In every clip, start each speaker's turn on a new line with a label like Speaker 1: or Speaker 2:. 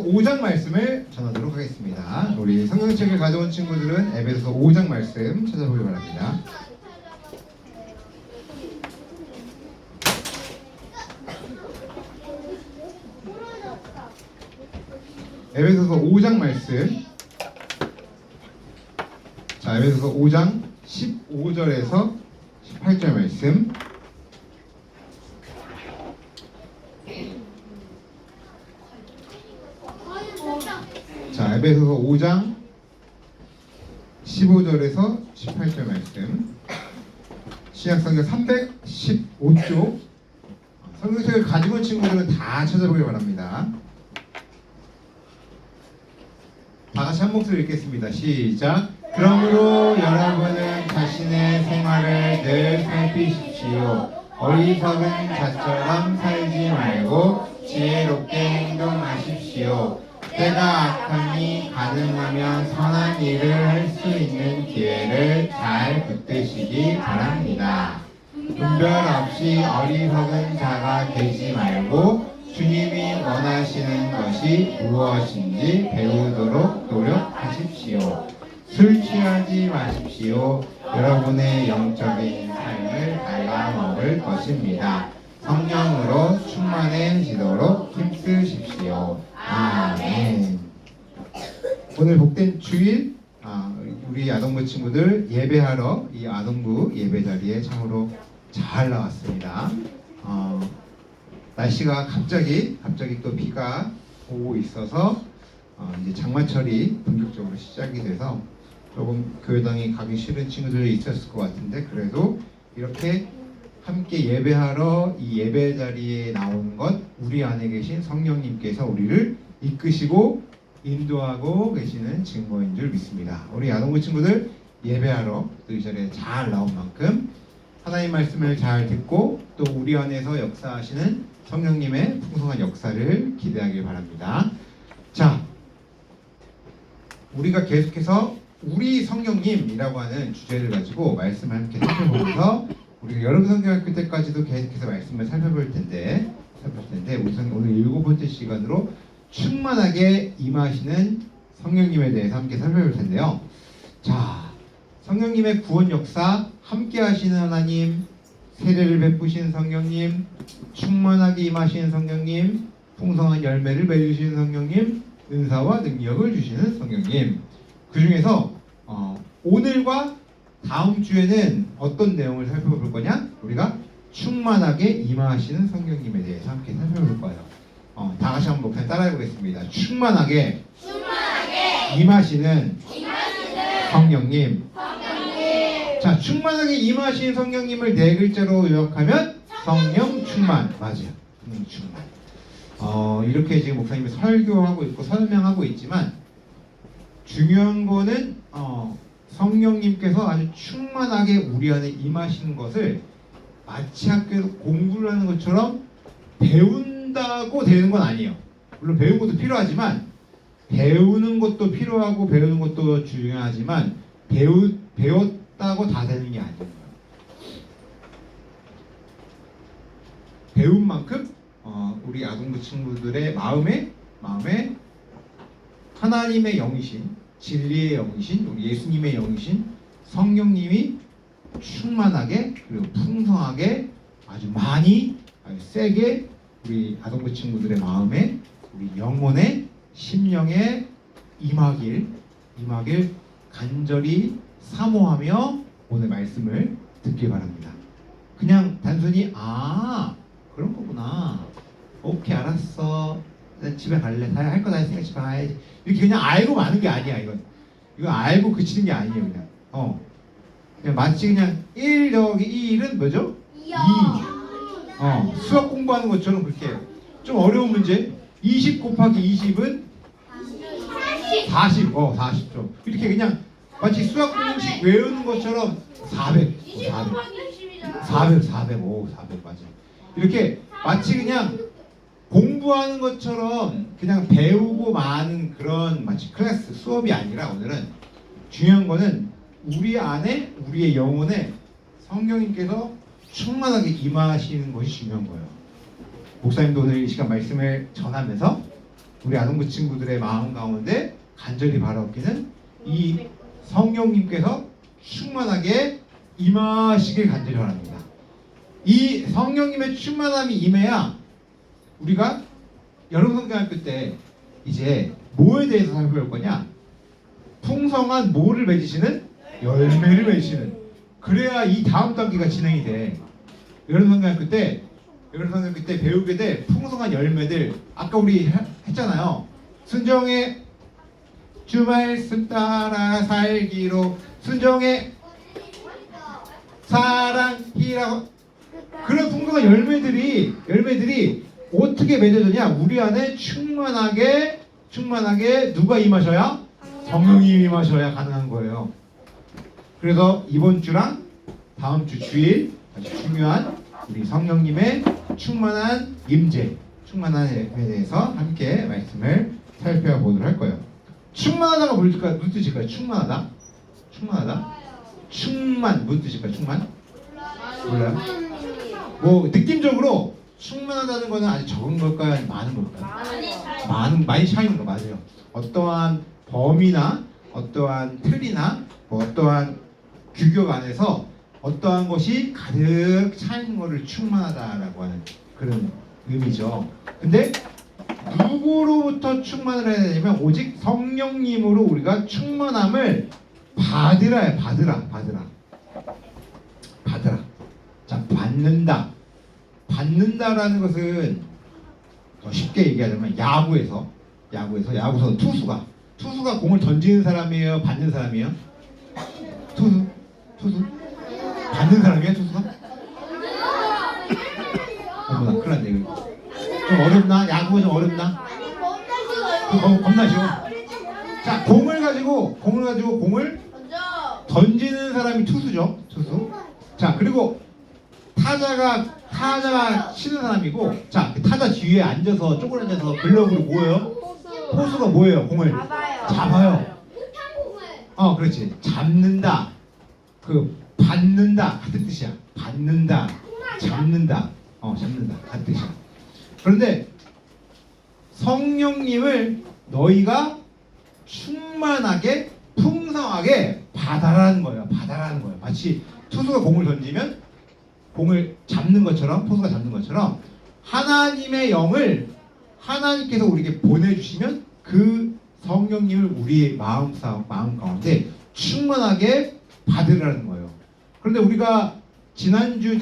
Speaker 1: 5장 말씀을 전하도록 하겠습니다. 우리 성경책을 가져온 친구들은 에베소서 5장 말씀 찾아보기 바랍니다. 에베소서 5장 말씀. 자, 에베소서 5장 15절에서 18절 말씀. 자, 에베소서 5장 15절에서 18절 말씀. 신약성경 315쪽. 성경책을 가지고 온 친구들은 다 찾아보기 바랍니다. 다 같이 한 목소리 읽겠습니다. 시작. 그러므로 여러분은 자신의 생활을 늘 살피십시오. 어리석은 자처럼 살지 말고 지혜롭게 행동하십시오. 때가 악하니 가능하면 선한 일을 할 수 있는 기회를 잘 붙드시기 바랍니다. 분별 없이 어리석은 자가 되지 말고 주님이 원하시는 것이 무엇인지 배우도록 노력하십시오. 술 취하지 마십시오. 여러분의 영적인 삶을 갉아먹을 것입니다. 성령으로 충만해지도록 힘쓰십시오. 아멘. 오늘 복된 주일, 우리 아동부 친구들 예배하러 이 아동부 예배 자리에 참으로 잘 나왔습니다. 날씨가 갑자기 또 비가 오고 있어서 이제 장마철이 본격적으로 시작이 돼서 조금 교회당에 가기 싫은 친구들이 있었을 것 같은데, 그래도 이렇게 함께 예배하러 이 예배 자리에 나온 것, 우리 안에 계신 성령님께서 우리를 이끄시고 인도하고 계시는 증거인 줄 믿습니다. 우리 아동부 친구들 예배하러 또 이 자리에 잘 나온 만큼 하나님 말씀을 잘 듣고 또 우리 안에서 역사하시는 성령님의 풍성한 역사를 기대하길 바랍니다. 자, 우리가 계속해서 우리 성령님이라고 하는 주제를 가지고 말씀을 함께 살펴보면서 우리가 여름 성경학교 때까지도 계속해서 말씀을 살펴볼 텐데 우선 오늘 7번째 시간으로 충만하게 임하시는 성령님에 대해서 함께 살펴볼 텐데요. 자, 성령님의 구원 역사, 함께 하시는 하나님, 세례를 베푸신 성령님, 충만하게 임하시는 성령님, 풍성한 열매를 맺으시는 성령님, 은사와 능력을 주시는 성령님. 그 중에서 오늘과 다음 주에는 어떤 내용을 살펴볼 거냐? 우리가 충만하게 임하시는 성령님에 대해서 함께 살펴볼 거예요. 다 같이 한번 목사님 따라해 보겠습니다. 충만하게 임하시는 성령님. 자, 충만하게 임하신 성령님을 네 글자로 요약하면 성령 충만. 맞아요. 성령 충만. 이렇게 지금 목사님이 설교하고 있고 설명하고 있지만 중요한 거는 성령님께서 아주 충만하게 우리 안에 임하시는 것을 마치 학교에서 공부를 하는 것처럼 배운다고 되는 건 아니에요. 물론 배우는 것도 필요하지만 배우는 것도 필요하고 배우는 것도 중요하지만 배웠다고 다 되는 게 아니에요. 배운 만큼 우리 아동부 친구들의 마음에 하나님의 영이신, 진리의 영이신, 우리 예수님의 영이신 성령님이 충만하게 그리고 풍성하게 아주 많이 아주 세게 우리 아동부 친구들의 마음에, 우리 영혼에, 심령에 임하길 간절히 사모하며 오늘 말씀을 듣길 바랍니다. 그냥 단순히 그런 거구나, 오케이 알았어, 난 집에 갈래, 할 거 다 했으니까 집에 가야지, 이렇게 그냥 알고 마는 게 아니야. 이건 알고 그치는 게 아니에요. 그냥 마치 그냥 1 더하기 1은 뭐죠? 2. 수학 공부하는 것처럼 그렇게 좀 어려운 문제, 20 곱하기 20은 40. 40점. 이렇게 그냥 마치 수학 공식 외우는 것처럼 400 맞아. 이렇게 마치 그냥 공부하는 것처럼 그냥 배우고 마는 그런 마치 클래스 수업이 아니라, 오늘은 중요한 거는 우리 안에, 우리의 영혼에 성령님께서 충만하게 임하시는 것이 중요한 거예요. 목사님도 오늘 이 시간 말씀을 전하면서 우리 아동부 친구들의 마음 가운데 간절히 바라옵기는 이 성령님께서 충만하게 임하시길 간절히 바랍니다. 이 성령님의 충만함이 임해야 우리가 여름성경학교 때 이제 뭐에 대해서 살펴볼 거냐? 풍성한 뭐를 맺으시는? 열매를 맺으시는. 그래야 이 다음 단계가 진행이 돼. 여름성경학교 때 배우게 돼 풍성한 열매들. 아까 우리 했잖아요. 순종의 주 말씀 따라 살기로, 순종의 사랑이라고. 그런 풍성한 열매들이 어떻게 맺어지냐? 우리 안에 충만하게 누가 임하셔야? 성령님이 임하셔야 가능한 거예요. 그래서 이번 주랑 다음 주 주일 아주 중요한 우리 성령님의 충만한 임재, 충만함에 대해서 함께 말씀을 살펴보도록 할 거예요. 충만하다가 무슨 뜻일까요? 충만하다? 충만 무슨 뜻일까요? 충만? 몰라요? 뭐 느낌적으로 충만하다는 거는 아주 적은 걸까요? 아니면 많은 걸까요? 많이 차이는 거 맞아요. 어떠한 범위나 어떠한 틀이나 뭐 어떠한 규격 안에서 어떠한 것이 가득 차있는 것을 충만하다라고 하는 그런 의미죠. 근데 누구로부터 충만을 해야 되냐면 오직 성령님으로 우리가 충만함을 받으라. 자, 받는다라는 것은 더 쉽게 얘기하자면 야구에서 투수가 공을 던지는 사람이에요, 받는 사람이에요? 투수? 받는 사람이야, 투수가? 어머나, 큰일 났네, 이거. 좀 어렵나? 야구가 좀 어렵나? 겁나 쉬워. 자, 공을 가지고 공을 던지는 사람이 투수죠, 투수. 자, 그리고 타자가 치는 사람이고, 자, 타자 뒤에 앉아서 쪼그려앉아서 글러브로 뭐예요? 포수가 뭐예요? 공을 잡아요. 그렇지. 잡는다. 받는다 같은 뜻이야. 받는다, 잡는다, 같은 뜻이야. 그런데 성령님을 너희가 충만하게, 풍성하게 받아라는 거예요. 마치 투수가 공을 던지면 공을 잡는 것처럼, 포수가 잡는 것처럼 하나님의 영을 하나님께서 우리에게 보내주시면 그 성령님을 우리의 마음 가운데 충만하게 받으라는 거예요. 그런데 우리가 지난주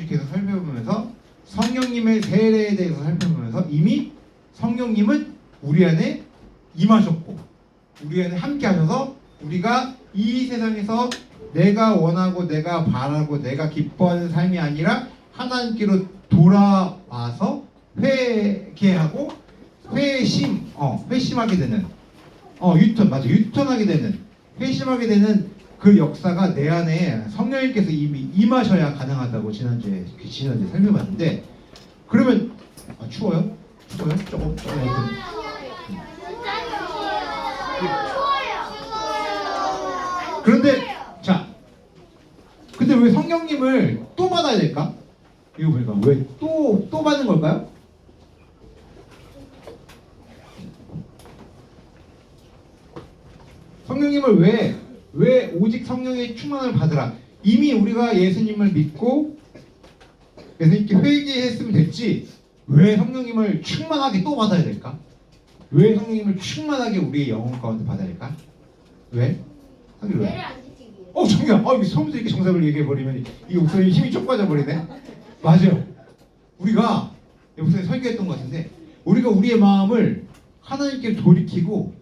Speaker 1: 계속 살펴보면서 성령님의 세례에 대해서 살펴보면서 이미 성령님은 우리 안에 임하셨고 우리 안에 함께 하셔서 우리가 이 세상에서 내가 원하고 내가 바라고 내가 기뻐하는 삶이 아니라 하나님께로 돌아와서 회개하고 회심하게 되는 유턴하게 되는, 회심하게 되는 그 역사가 내 안에 성령님께서 이미 임하셔야 가능하다고 지난주에 살펴봤는데, 그러면 추워요? 조금 그런데 자, 근데 왜 성령님을 또 받아야 될까? 이거 보니까 왜 또 받는 걸까요? 성령님을 왜 오직 성령의 충만함을 받으라? 이미 우리가 예수님을 믿고 예수님께 회개했으면 됐지 왜 성령님을 충만하게 또 받아야 될까? 왜 성령님을 충만하게 우리의 영혼 가운데 받아야 될까? 왜? 왜? 정말 이거 처음부터 이렇게 정답을 얘기해버리면 이 목소리 힘이 쪽 빠져버리네. 맞아요. 우리가 목소리 설교했던 것 같은데 우리가 우리의 마음을 하나님께 돌이키고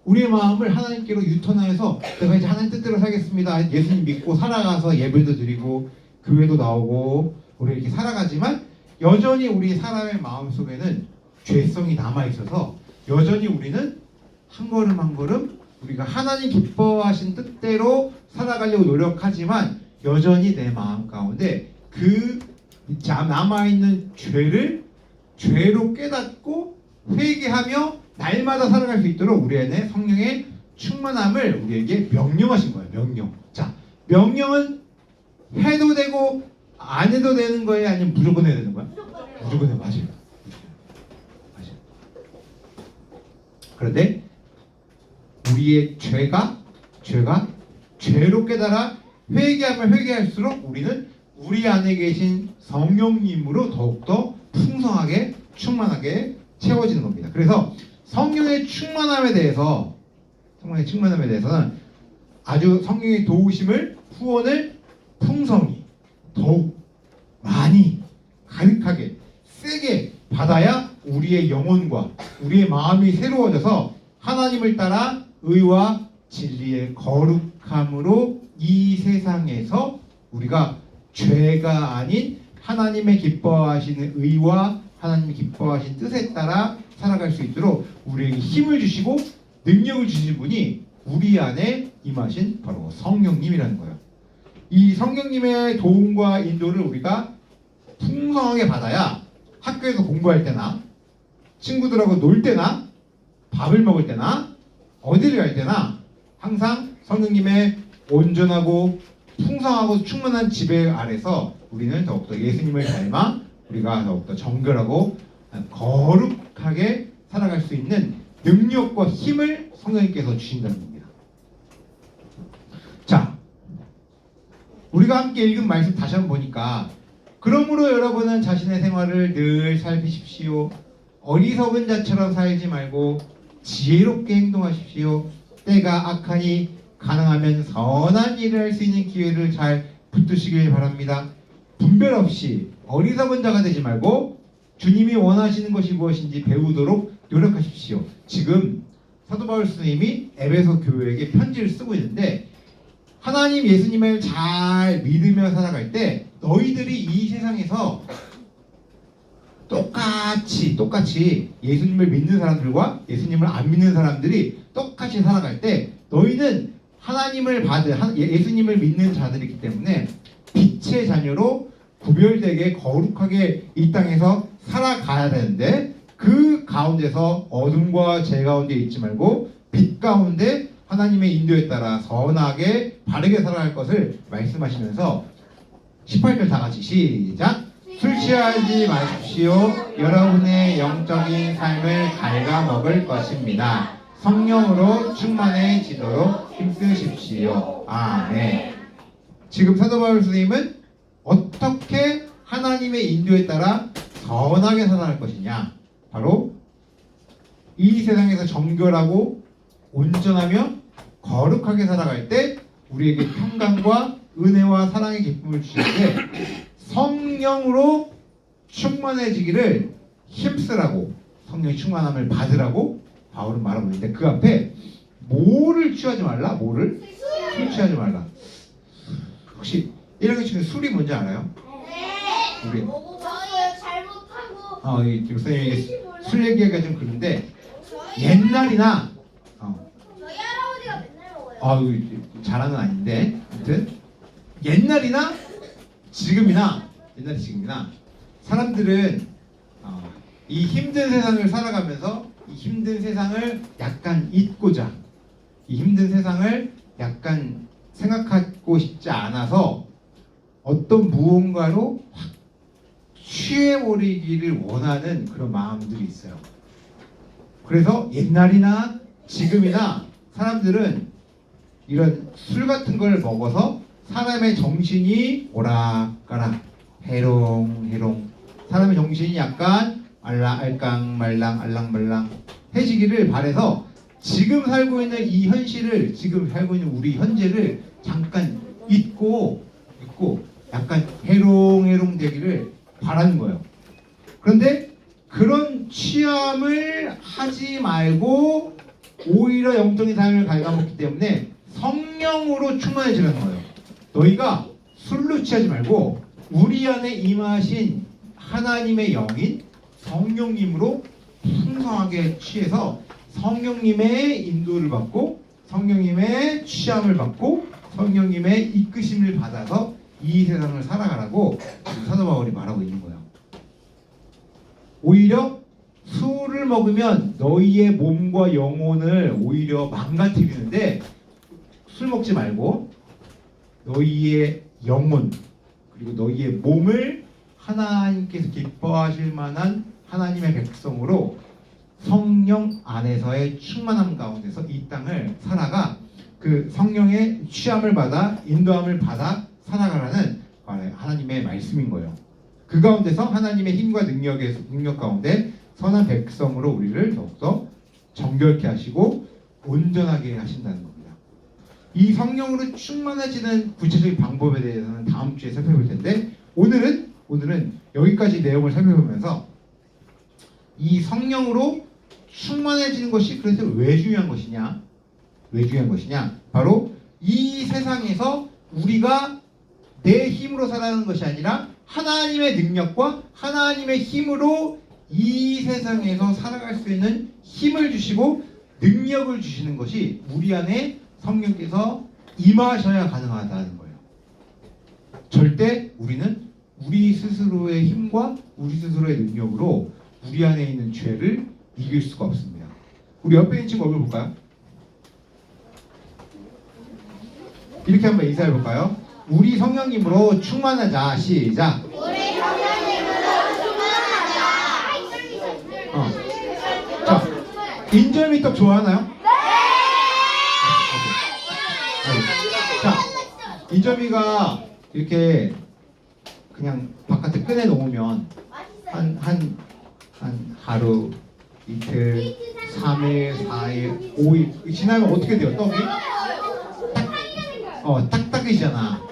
Speaker 1: 우리의 마음을 하나님께로 유턴하여서 내가 이제 하나님 뜻대로 살겠습니다. 예수님 믿고 살아가서 예배도 드리고 교회도 나오고 우리 이렇게 살아가지만 여전히 우리 사람의 마음 속에는 죄성이 남아있어서 여전히 우리는 한 걸음 한 걸음 우리가 하나님 기뻐하신 뜻대로 살아가려고 노력하지만 여전히 내 마음 가운데 그 남아있는 죄로 깨닫고 회개하며 날마다 살아갈 수 있도록 우리 안에 성령의 충만함을 우리에게 명령하신 거예요. 명령. 자, 명령은 해도 되고 안 해도 되는 거예요? 아니면 무조건 해야 되는 거야? 무조건 해. 맞아요. 그런데 우리의 죄가 죄로 깨달아 회개하면 회개할수록 우리는 우리 안에 계신 성령님으로 더욱더 풍성하게 충만하게 채워지는 겁니다. 그래서 성령의 충만함에 대해서는 아주 성령의 도우심을 후원을 풍성히 더욱 많이 가득하게 세게 받아야 우리의 영혼과 우리의 마음이 새로워져서 하나님을 따라 의와 진리의 거룩함으로 이 세상에서 우리가 죄가 아닌 하나님의 기뻐하시는 의와 하나님이 기뻐하신 뜻에 따라 살아갈 수 있도록 우리에게 힘을 주시고 능력을 주신 분이 우리 안에 임하신 바로 성령님이라는 거예요. 이 성령님의 도움과 인도를 우리가 풍성하게 받아야 학교에서 공부할 때나 친구들하고 놀 때나 밥을 먹을 때나 어디를 갈 때나 항상 성령님의 온전하고 풍성하고 충만한 지배 아래서 우리는 더욱더 예수님을 닮아 우리가 더욱더 정결하고 거룩하게 살아갈 수 있는 능력과 힘을 성령님께서 주신다는 겁니다. 자, 우리가 함께 읽은 말씀 다시 한번 보니까 그러므로 여러분은 자신의 생활을 늘 살피십시오. 어리석은 자처럼 살지 말고 지혜롭게 행동하십시오. 때가 악하니 가능하면 선한 일을 할 수 있는 기회를 잘 붙드시길 바랍니다. 분별 없이 어리석은 자가 되지 말고 주님이 원하시는 것이 무엇인지 배우도록 노력하십시오. 지금 사도 바울 스님이 에베소 교회에게 편지를 쓰고 있는데 하나님 예수님을 잘 믿으며 살아갈 때 너희들이 이 세상에서 똑같이 예수님을 믿는 사람들과 예수님을 안 믿는 사람들이 똑같이 살아갈 때 너희는 하나님을 받은 예수님을 믿는 자들이기 때문에 빛의 자녀로 구별되게 거룩하게 이 땅에서 살아가야 되는데 그 가운데서 어둠과 죄 가운데 있지 말고 빛 가운데 하나님의 인도에 따라 선하게 바르게 살아갈 것을 말씀하시면서 18절 다 같이 시작. 술 취하지 마십시오. 여러분의 영적인 삶을 갉아먹을 것입니다. 성령으로 충만해지도록 힘쓰십시오. 아멘. 지금 사도 바울 스님은 어떻게 하나님의 인도에 따라 선하게 살아갈 것이냐, 바로 이 세상에서 정결하고 온전하며 거룩하게 살아갈 때 우리에게 평강과 은혜와 사랑의 기쁨을 주시는데 성령으로 충만해지기를 힘쓰라고, 성령의 충만함을 받으라고 바울은 말하고 있는데 그 앞에 뭐를 취하지 말라? 뭐를? 술 취하지 말라. 혹시 1학년 친구 술이 뭔지 알아요?
Speaker 2: 네.
Speaker 1: 우리
Speaker 2: 저희 잘못하고.
Speaker 1: 이 교수님이 술 얘기하기가 좀 그런데 옛날이나
Speaker 2: 저희 할아버지가 맨날 먹어요.
Speaker 1: 자랑은 아닌데 아무튼 옛날이나 지금이나 사람들은 이 힘든 세상을 살아가면서 이 힘든 세상을 약간 잊고자, 이 힘든 세상을 약간 생각하고 싶지 않아서 어떤 무언가로 확 취해버리기를 원하는 그런 마음들이 있어요. 그래서 옛날이나 지금이나 사람들은 이런 술 같은 걸 먹어서 사람의 정신이 오락가락 해롱해롱, 사람의 정신이 약간 알랑말랑 알랑말랑 해지기를 바래서 지금 살고 있는 이 현실을, 지금 살고 있는 우리 현재를 잠깐 잊고 약간 해롱해롱 되기를 바라는 거예요. 그런데 그런 취함을 하지 말고 오히려 영적인 삶을 갉아먹기 때문에 성령으로 충만해지는 거예요. 너희가 술로 취하지 말고 우리 안에 임하신 하나님의 영인 성령님으로 풍성하게 취해서 성령님의 인도를 받고 성령님의 취함을 받고 성령님의 이끄심을 받아서 이 세상을 살아가라고 사도 바울이 말하고 있는 거예요. 오히려 술을 먹으면 너희의 몸과 영혼을 오히려 망가뜨리는데 술 먹지 말고 너희의 영혼 그리고 너희의 몸을 하나님께서 기뻐하실 만한 하나님의 백성으로 성령 안에서의 충만함 가운데서 이 땅을 살아가 그 성령의 취함을 받아 인도함을 받아 살아가라는 하나님의 말씀인 거예요. 그 가운데서 하나님의 힘과 능력 가운데 선한 백성으로 우리를 더욱더 정결케 하시고 온전하게 하신다는 겁니다. 이 성령으로 충만해지는 구체적인 방법에 대해서는 다음 주에 살펴볼 텐데 오늘은 여기까지 내용을 살펴보면서 이 성령으로 충만해지는 것이 그래서 왜 중요한 것이냐? 왜 중요한 것이냐? 바로 이 세상에서 우리가 내 힘으로 살아가는 것이 아니라 하나님의 능력과 하나님의 힘으로 이 세상에서 살아갈 수 있는 힘을 주시고 능력을 주시는 것이 우리 안에 성령께서 임하셔야 가능하다는 거예요. 절대 우리는 우리 스스로의 힘과 우리 스스로의 능력으로 우리 안에 있는 죄를 이길 수가 없습니다. 우리 옆에 있는 친구 얼굴 볼까요? 이렇게 한번 인사해 볼까요? 우리 성령님으로 충만하자. 시작.
Speaker 2: 우리 성령님으로 충만하자.
Speaker 1: 자, 인절미 떡 좋아하나요? 네. 자, 인절미가 이렇게 그냥 바깥에 꺼내 놓으면 한 하루, 이틀, 3일, 4일, 5일 지나면 어떻게 돼요? 떡이? 딱딱해지잖아.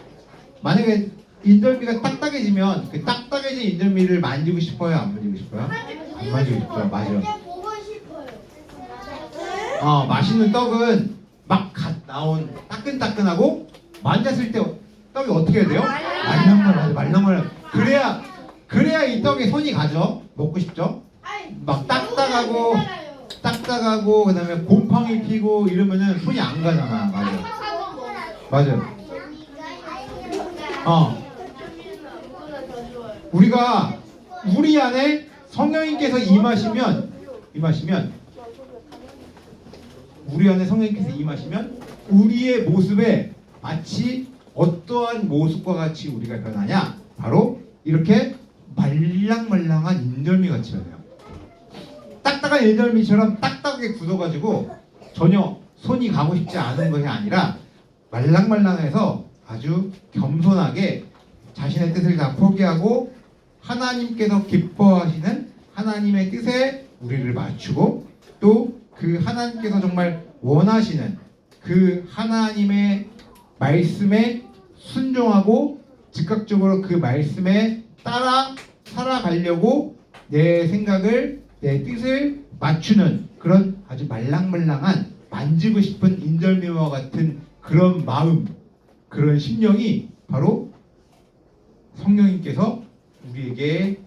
Speaker 1: 만약에 인절미가 딱딱해지면 그 딱딱해진 인절미를 만지고 싶어요? 안 만지고 싶어요? 안 만지고 싶어요. 맞아.
Speaker 2: 보고 싶어요.
Speaker 1: 맛있는 떡은 막 갓 나온 따끈따끈하고 만졌을 때 떡이 어떻게 해야 돼요? 말랑말랑. 그래야 이 떡에 손이 가죠. 먹고 싶죠? 막 딱딱하고 그다음에 곰팡이 피고 이러면은 손이 안 가잖아. 맞아요. 우리가 우리 안에 성령님께서 임하시면 우리 안에 성령님께서 임하시면 우리의 모습에 마치 어떠한 모습과 같이 우리가 변하냐? 바로 이렇게 말랑말랑한 인절미 같이 변해요. 딱딱한 인절미처럼 딱딱하게 굳어가지고 전혀 손이 가고 싶지 않은 것이 아니라 말랑말랑해서 아주 겸손하게 자신의 뜻을 다 포기하고 하나님께서 기뻐하시는 하나님의 뜻에 우리를 맞추고 또 그 하나님께서 정말 원하시는 그 하나님의 말씀에 순종하고 즉각적으로 그 말씀에 따라 살아가려고 내 생각을 내 뜻을 맞추는 그런 아주 말랑말랑한 만지고 싶은 인절미와 같은 그런 마음 그런 심령이 바로 성령님께서 우리에게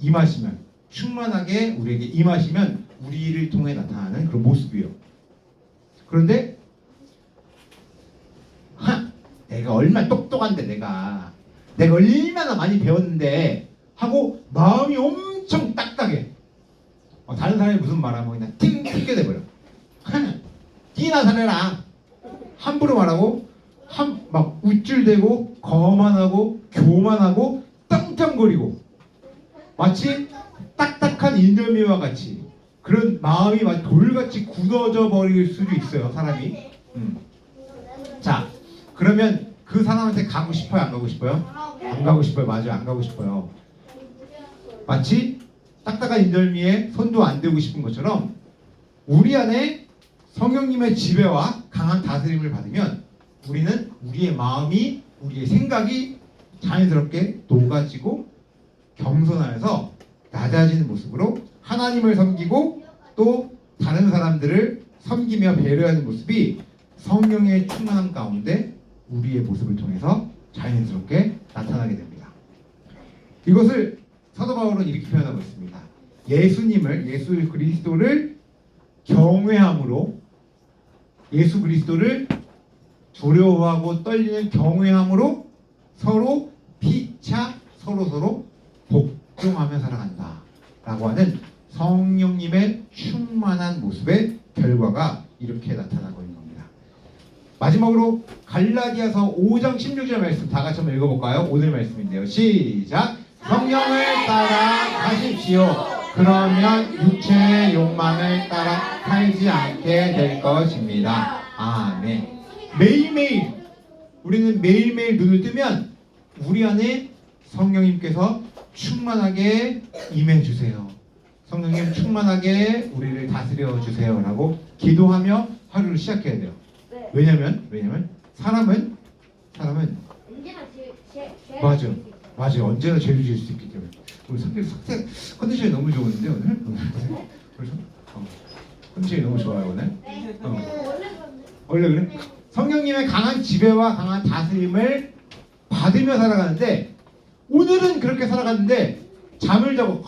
Speaker 1: 임하시면 충만하게 우리에게 임하시면 우리를 통해 나타나는 그런 모습이에요. 그런데 내가 얼마나 똑똑한데 내가 얼마나 많이 배웠는데 하고 마음이 엄청 딱딱해. 다른 사람이 무슨 말하면 그냥 튕겨 돼버려. 니나 잘해라. 함부로 말하고 막 우쭐대고 거만하고 교만하고 떵떵거리고 마치 딱딱한 인절미와 같이 그런 마음이 막 돌같이 굳어져 버릴 수도 있어요. 사람이. 자, 그러면 그 사람한테 가고 싶어요? 안 가고 싶어요? 안 가고 싶어요. 맞아요. 안 가고 싶어요. 마치 딱딱한 인절미에 손도 안 대고 싶은 것처럼 우리 안에 성령님의 지배와 강한 다스림을 받으면 우리는 우리의 마음이 우리의 생각이 자연스럽게 녹아지고 겸손하여서 낮아지는 모습으로 하나님을 섬기고 또 다른 사람들을 섬기며 배려하는 모습이 성령의 충만함 가운데 우리의 모습을 통해서 자연스럽게 나타나게 됩니다. 이것을 사도 바울은 이렇게 표현하고 있습니다. 예수 그리스도를 경외함으로 예수 그리스도를 두려워하고 떨리는 경외함으로 서로 피차 서로 복종하며 살아간다 라고 하는 성령님의 충만한 모습의 결과가 이렇게 나타나고 있는 겁니다. 마지막으로 갈라디아서 5장 16절 말씀 다 같이 한번 읽어볼까요? 오늘 말씀인데요. 시작! 성령을 따라 가십시오. 그러면 육체의 욕망을 따라 살지 않게 될 것입니다. 아멘. 매일매일 우리는 매일매일 눈을 뜨면 우리 안에 성령님께서 충만하게 임해 주세요. 성령님 충만하게 우리를 다스려 주세요라고 기도하며 하루를 시작해야 돼요.
Speaker 2: 네.
Speaker 1: 왜냐면 사람은
Speaker 2: 언제나
Speaker 1: 맞아요. 언제나 죄를 지을 수 있기 때문에. 우리 성격 컨디션이 너무 좋은데 오늘? 그래서 컨디션이 너무 좋아요 오늘. 원래 그래? 성령님의 강한 지배와 강한 다스림을 받으며 살아가는데 오늘은 그렇게 살아갔는데 잠을 자고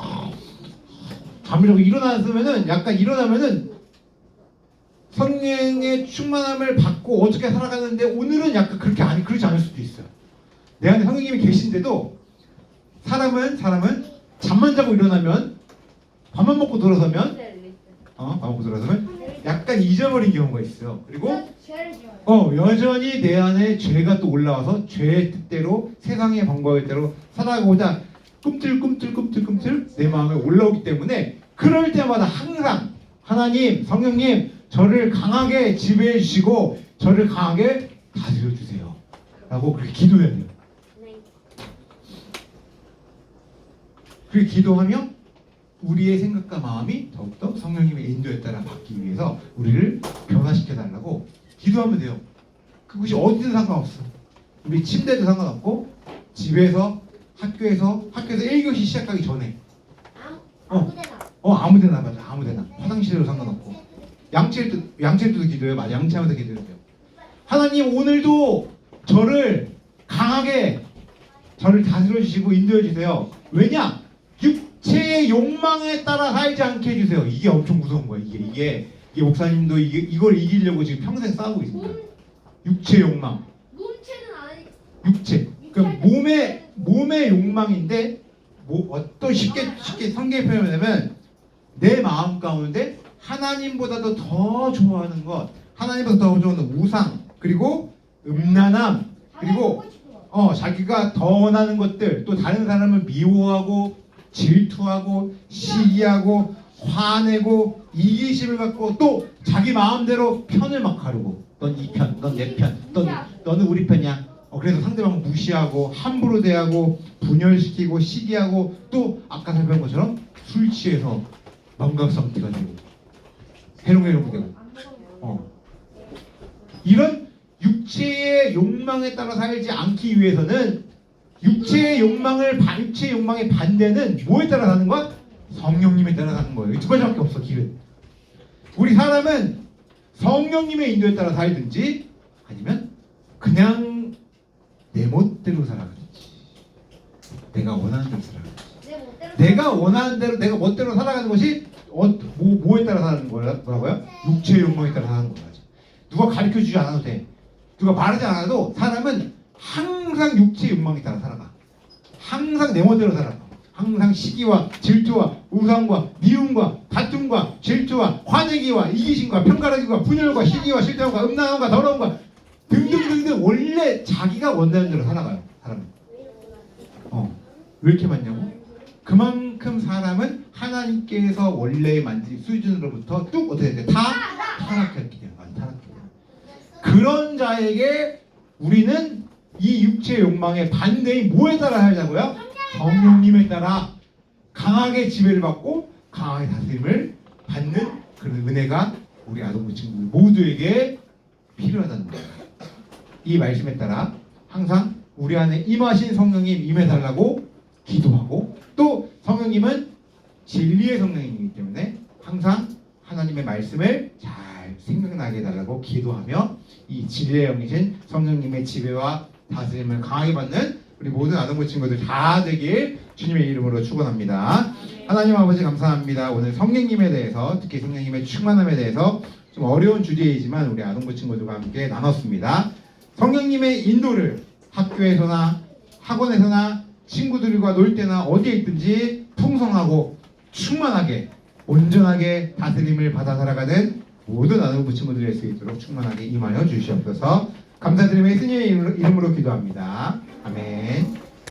Speaker 1: 일어나면은 성령의 충만함을 받고 어떻게 살아가는데 오늘은 약간 그렇지 않을 수도 있어요. 내 안에 성령님이 계신데도 사람은 잠만 자고 일어나면 밥만 먹고 돌아서면 밥 먹고 돌아서면 약간 잊어버린 경우가 있어요. 그리고 여전히 내 안에 죄가 또 올라와서 죄의 뜻대로 세상의 방법의 대로 살아가고자 꿈틀꿈틀 내 마음에 올라오기 때문에 그럴 때마다 항상 하나님, 성령님 저를 강하게 지배해 주시고 저를 강하게 다스려 주세요 라고 그렇게 기도해야 돼요. 그렇게 기도하며 우리의 생각과 마음이 더욱더 성령님의 인도에 따라 바뀌기 위해서 우리를 변화시켜 달라고 기도하면 돼요. 그것이 어디든 상관없어. 우리 침대도 상관없고 집에서 학교에서 1교시 시작하기 전에 아무데나 맞아. 아무데나 화장실에도 상관없고 양치할 때도 기도해요. 맞아. 양치하면서 기도해요. 하나님 오늘도 저를 강하게 저를 다스려 주시고 인도해 주세요. 왜냐? 육체의 욕망에 따라 살지 않게 해주세요. 이게 엄청 무서운 거예요. 이게 목사님도 이걸 이기려고 지금 평생 싸우고 있습니다. 육체 욕망.
Speaker 2: 몸체는 아니.
Speaker 1: 육체. 그러니까 몸의 욕망인데 어떤 쉽게 성경에 표현하면 내 마음 가운데 하나님보다도 더 좋아하는 것, 하나님보다 더 좋아하는 우상, 그리고 음란함, 그리고 자기가 더 원하는 것들, 또 다른 사람을 미워하고 질투하고 시기하고 화내고 이기심을 갖고 또 자기 마음대로 편을 막 가르고 넌 이 편, 넌 내 편, 너는 우리 편이야. 그래서 상대방 무시하고 함부로 대하고 분열시키고 시기하고 또 아까 설명한 것처럼 술 취해서 망각상태가 되고 해롱해롱 되고 이런 육체의 욕망에 따라 살지 않기 위해서는 육체의 욕망의 반대는 뭐에 따라 사는 거야? 성령님에 따라 사는 거예요. 두 가지밖에 없어 길은. 우리 사람은 성령님의 인도에 따라 살든지 아니면 그냥 내 멋대로 살아가든지 내가 원하는 대로 살아가든지 내가 원하는 대로 내가 멋대로 살아가는 것이 뭐에 따라 사는 거라고요? 육체의 욕망에 따라 사는 거죠. 누가 가르쳐주지 않아도 돼. 누가 말하지 않아도 사람은 항상 육체의 욕망에 따라 살아가. 항상 내 멋대로 살아가. 항상 시기와 질투와 우상과 미움과 다툼과 질투와 화내기와 이기심과 편가르기와 분열과 시기와 실패와 음란함과 더러움과 등등등등 원래 자기가 원하는 대로 살아가요. 사람은. 왜 이렇게 많냐고? 그만큼 사람은 하나님께서 원래 만든 수준으로부터 뚝 어떻게 돼? 다 타락했기 때문에 그런 자에게 우리는 이 육체의 욕망의 반대인 뭐에 따라 살자고요? 성령님에 따라 강하게 지배를 받고 강하게 다스림을 받는 그런 은혜가 우리 아동부 친구들 모두에게 필요하다는 거예요. 이 말씀에 따라 항상 우리 안에 임하신 성령님 임해달라고 기도하고 또 성령님은 진리의 성령이기 때문에 항상 하나님의 말씀을 잘 생각나게 해달라고 기도하며 이 진리의 영이신 성령님의 지배와 다스림을 강하게 받는 우리 모든 아동부 친구들 다 되길 주님의 이름으로 축원합니다. 하나님 아버지 감사합니다. 오늘 성령님에 대해서 특히 성령님의 충만함에 대해서 좀 어려운 주제이지만 우리 아동부 친구들과 함께 나눴습니다. 성령님의 인도를 학교에서나 학원에서나 친구들과 놀 때나 어디에 있든지 풍성하고 충만하게 온전하게 다스림을 받아 살아가는 모든 아동부 친구들의 수 있도록 충만하게 임하여 주시옵소서. 감사드리며 예수님의 이름으로 기도합니다. 아멘.